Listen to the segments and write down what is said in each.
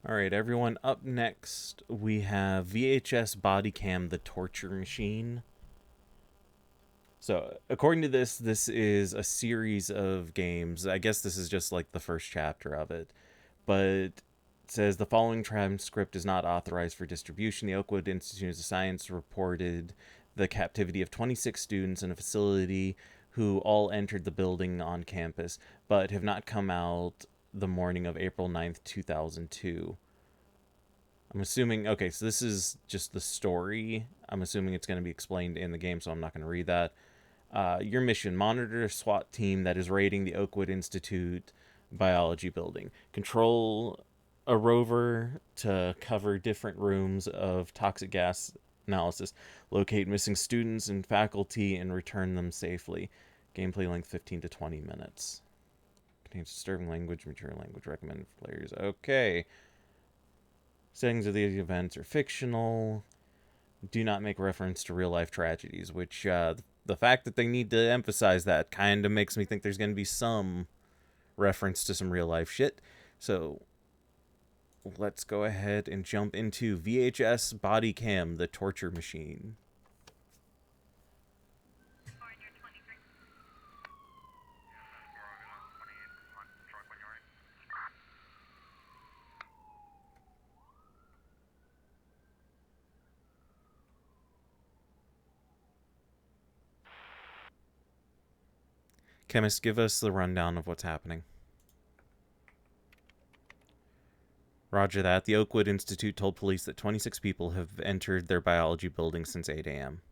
All right, everyone. Up next, we have VHS Bodycam: The Torture Machine. So, according to this is a series of games. I guess this is just like the first chapter of it. But it says the following transcript is not authorized for distribution. The Oakwood Institute of Science reported the captivity of 26 students in a facility who all entered the building on campus, but have not come out the morning of April 9th, 2002. I'm assuming, okay, so this is just the story. I'm assuming it's going to be explained in the game, so I'm not going to read that. Your mission: monitor a SWAT team that is raiding the Oakwood Institute biology building. Control a rover to cover different rooms of toxic gas analysis. Locate missing students and faculty and return them safely. Gameplay length 15 to 20 minutes. Contains disturbing language, mature language recommended for players. Okay. Settings of these events are fictional. Do not make reference to real life tragedies, which the fact that they need to emphasize that kind of makes me think there's going to be some reference to some real life shit. So let's go ahead and jump into VHS Bodycam: The Torture Machine. Chemist, give us the rundown of what's happening. Roger that. The Oakwood Institute told police that 26 people have entered their biology building since 8 a.m.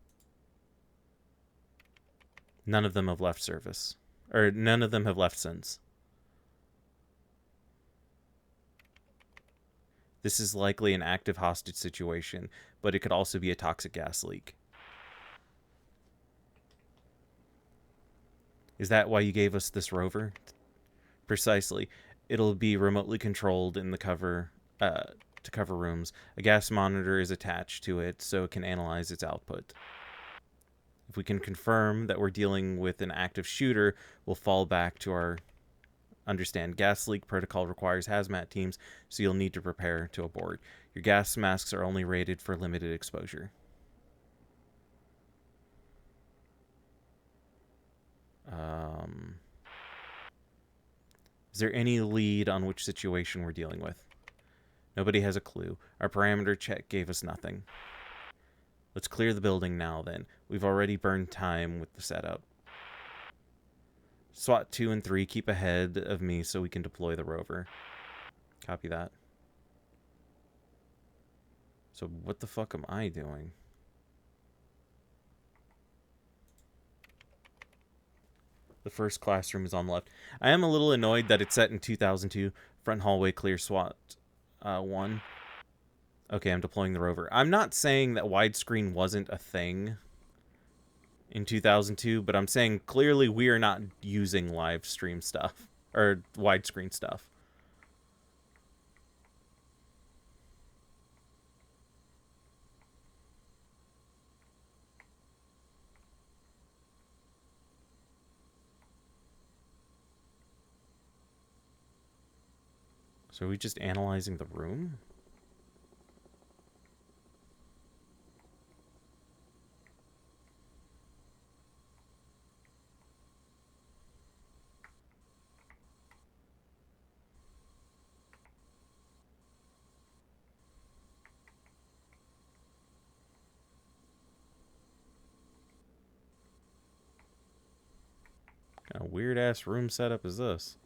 None of them have left service. Or none of them have left since. This is likely an active hostage situation, but it could also be a toxic gas leak. Is that why you gave us this rover? Precisely. It'll be remotely controlled in the cover to cover rooms. A gas monitor is attached to it so it can analyze its output. If we can confirm that we're dealing with an active shooter, we'll fall back to our understand gas leak protocol requires hazmat teams, so you'll need to prepare to abort. Your gas masks are only rated for limited exposure. Um, is there any lead on which situation we're dealing with? Nobody has a clue. Our parameter check gave us nothing. Let's clear the building now, then. We've already burned time with the setup. SWAT 2 and 3, keep ahead of me so we can deploy the rover. Copy that. So what the fuck am I doing? The first classroom is on the left. I am a little annoyed that it's set in 2002. Front hallway clear, SWAT 1. Okay, I'm deploying the rover. I'm not saying that widescreen wasn't a thing in 2002, but I'm saying clearly we are not using live stream stuff or widescreen stuff. So are we just analyzing the room? What kind of weird ass room setup is this?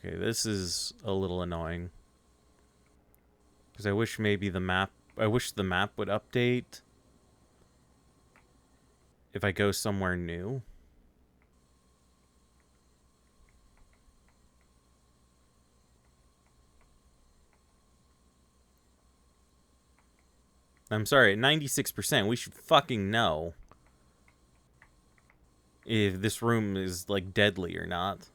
Okay, this is a little annoying. Because I wish maybe the map... I wish the map would update if I go somewhere new. I'm sorry, at 96%, we should fucking know if this room is, like, deadly or not.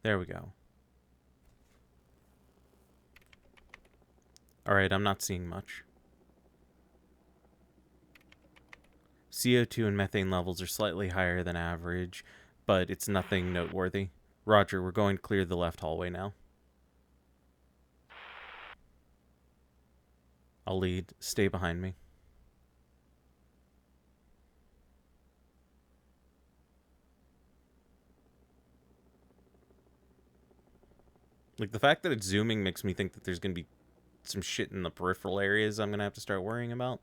There we go. Alright, I'm not seeing much. CO2 and methane levels are slightly higher than average, but it's nothing noteworthy. Roger, we're going to clear the left hallway now. I'll lead. Stay behind me. Like, the fact that it's zooming makes me think that there's going to be some shit in the peripheral areas I'm going to have to start worrying about.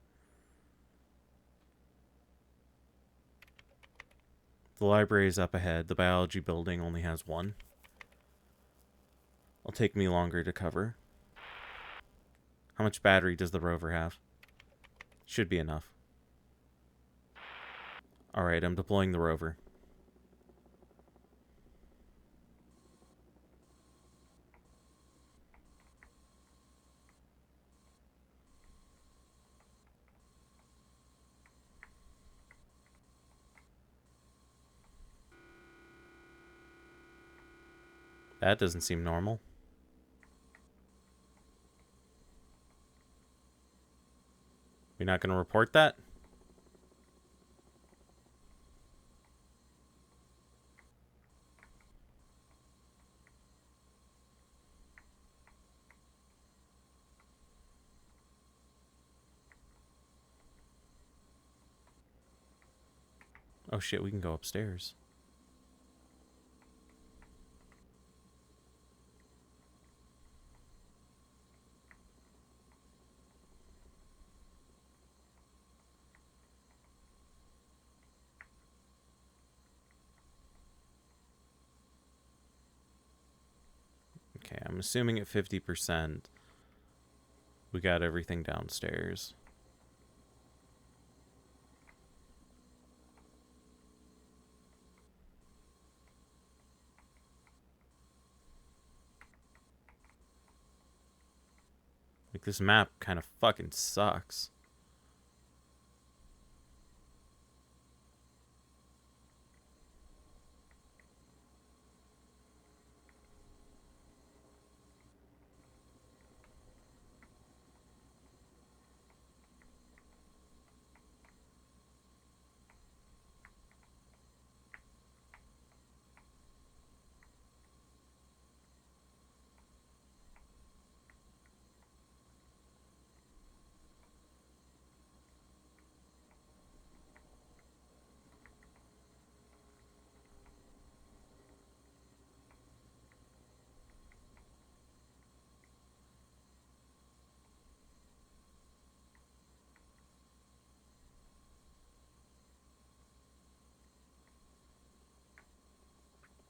The library is up ahead. The biology building only has one. It'll take me longer to cover. How much battery does the rover have? Should be enough. Alright, I'm deploying the rover. That doesn't seem normal. You're not going to report that? Oh shit, we can go upstairs. Okay, I'm assuming at 50%, we got everything downstairs. Like, this map kind of fucking sucks.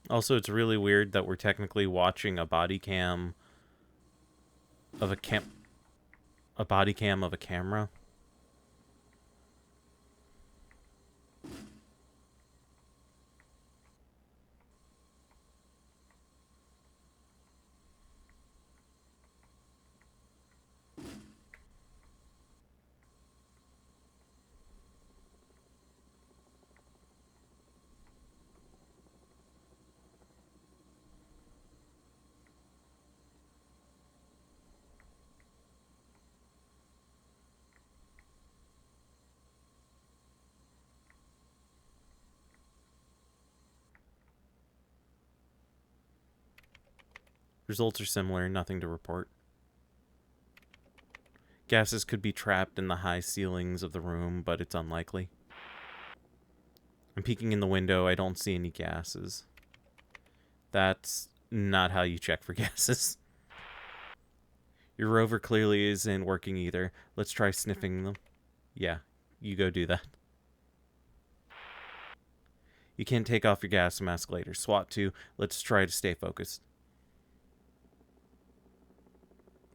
Also, it's really weird that we're technically watching a body cam of a body cam of a camera. Results are similar, nothing to report. Gases could be trapped in the high ceilings of the room, but it's unlikely. I'm peeking in the window. I don't see any gases. That's not how you check for gases. Your rover clearly isn't working either. Let's try sniffing them. Yeah, you go do that. You can't take off your gas mask later. SWAT 2, let's try to stay focused.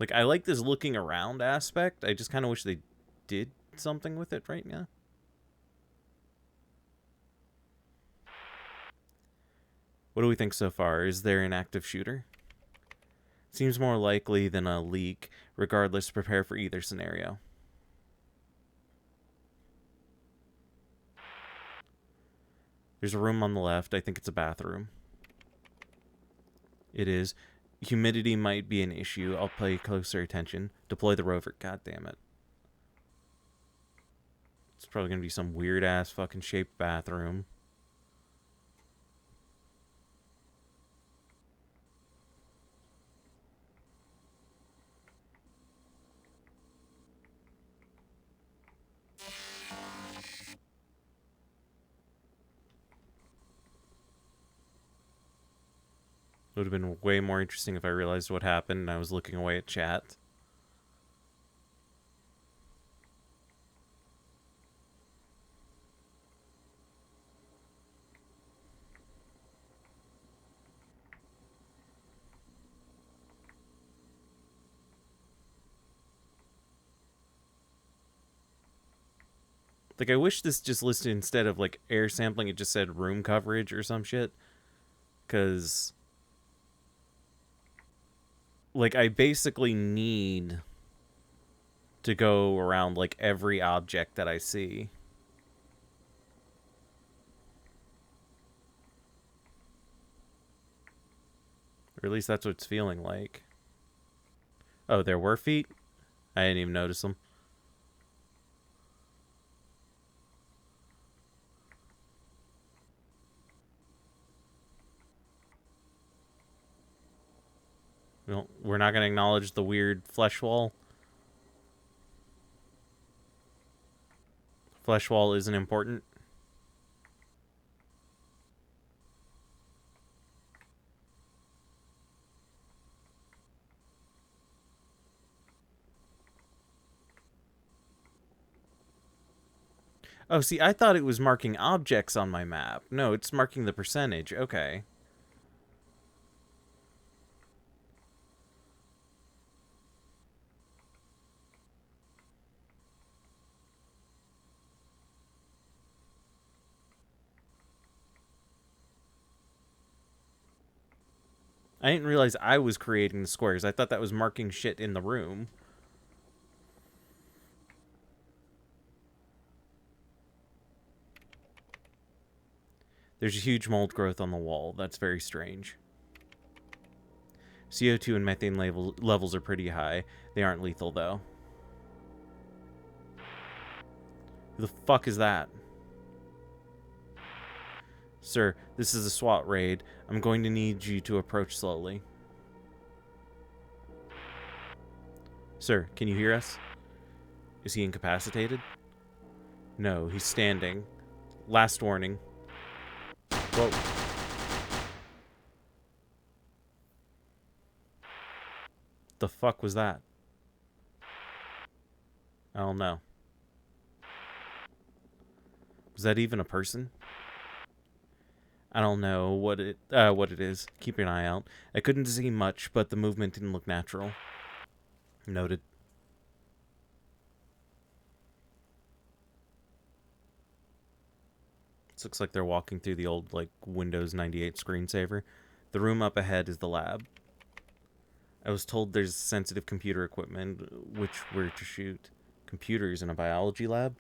Like, I like this looking around aspect. I just kind of wish they did something with it right now. What do we think so far? Is there an active shooter? Seems more likely than a leak. Regardless, prepare for either scenario. There's a room on the left. I think it's a bathroom. It is. Humidity might be an issue. I'll pay closer attention. Deploy the rover. God damn it. It's probably going to be some weird-ass fucking shaped bathroom. It would have been way more interesting if I realized what happened and I was looking away at chat. Like, I wish this just listed, instead of, like, air sampling, it just said room coverage or some shit. Because, like, I basically need to go around, like, every object that I see. Or at least that's what it's feeling like. Oh, there were feet? I didn't even notice them. Well, we're not going to acknowledge the weird flesh wall. Flesh wall isn't important. Oh, see, I thought it was marking objects on my map. No, it's marking the percentage. Okay. I didn't realize I was creating the squares. I thought that was marking shit in the room. There's a huge mold growth on the wall. That's very strange. CO2 and methane levels are pretty high. They aren't lethal, though. Who the fuck is that? Sir, this is a SWAT raid. I'm going to need you to approach slowly. Sir, can you hear us? Is he incapacitated? No, he's standing. Last warning. Whoa. The fuck was that? I don't know. Was that even a person? I don't know what it is. Keep an eye out. I couldn't see much, but the movement didn't look natural. Noted. This looks like they're walking through the old, like, Windows 98 screensaver. The room up ahead is the lab. I was told there's sensitive computer equipment, which we're to shoot. Computers in a biology lab?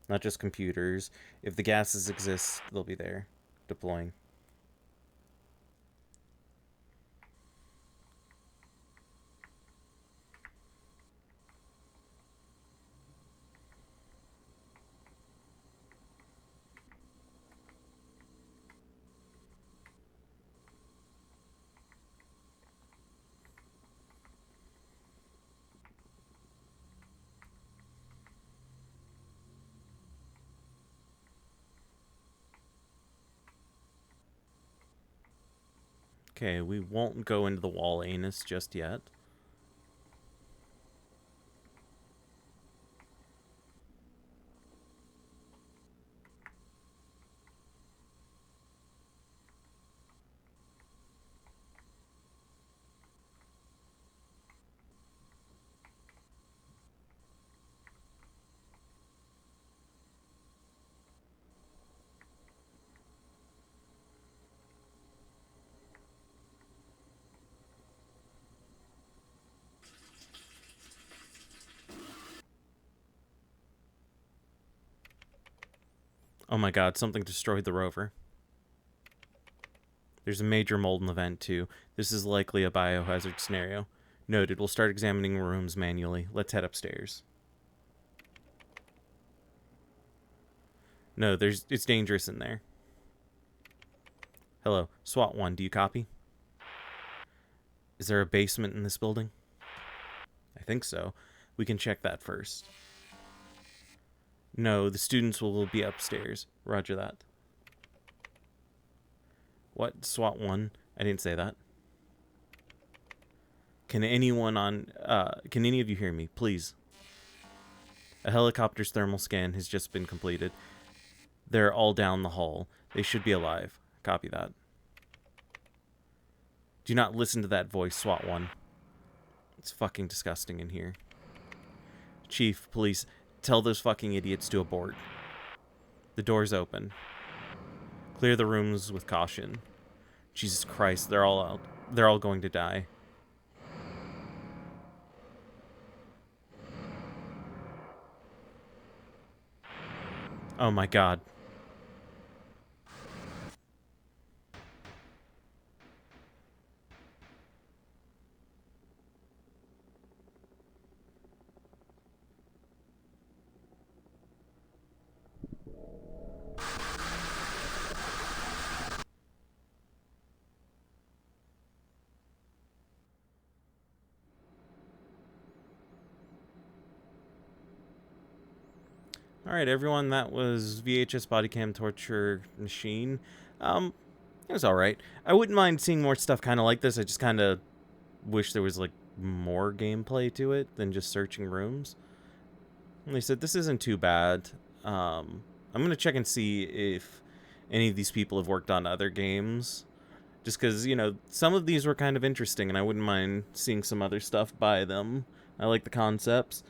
Not just computers. If the gases exist, they'll be there. Deploying. Okay, we won't go into the wall anus just yet. Oh my god, something destroyed the rover. There's a major mold in the vent, too. This is likely a biohazard scenario. Noted, we'll start examining rooms manually. Let's head upstairs. No, it's dangerous in there. Hello, SWAT 1, do you copy? Is there a basement in this building? I think so. We can check that first. No, the students will be upstairs. Roger that. What? SWAT 1? I didn't say that. Can any of you hear me, please? A helicopter's thermal scan has just been completed. They're all down the hall. They should be alive. Copy that. Do not listen to that voice, SWAT 1. It's fucking disgusting in here. Chief, police, tell those fucking idiots to abort. The door's open. Clear the rooms with caution. Jesus Christ, they're all out. They're all going to die. Oh my god. Alright, everyone, that was VHS Bodycam Torture Machine. It was alright. I wouldn't mind seeing more stuff kind of like this. I just kind of wish there was, like, more gameplay to it than just searching rooms. And they said, this isn't too bad. I'm going to check and see if any of these people have worked on other games. Just because, you know, some of these were kind of interesting, and I wouldn't mind seeing some other stuff by them. I like the concepts.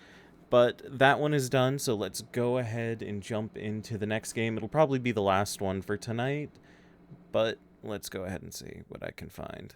But that one is done, so let's go ahead and jump into the next game. It'll probably be the last one for tonight, but let's go ahead and see what I can find.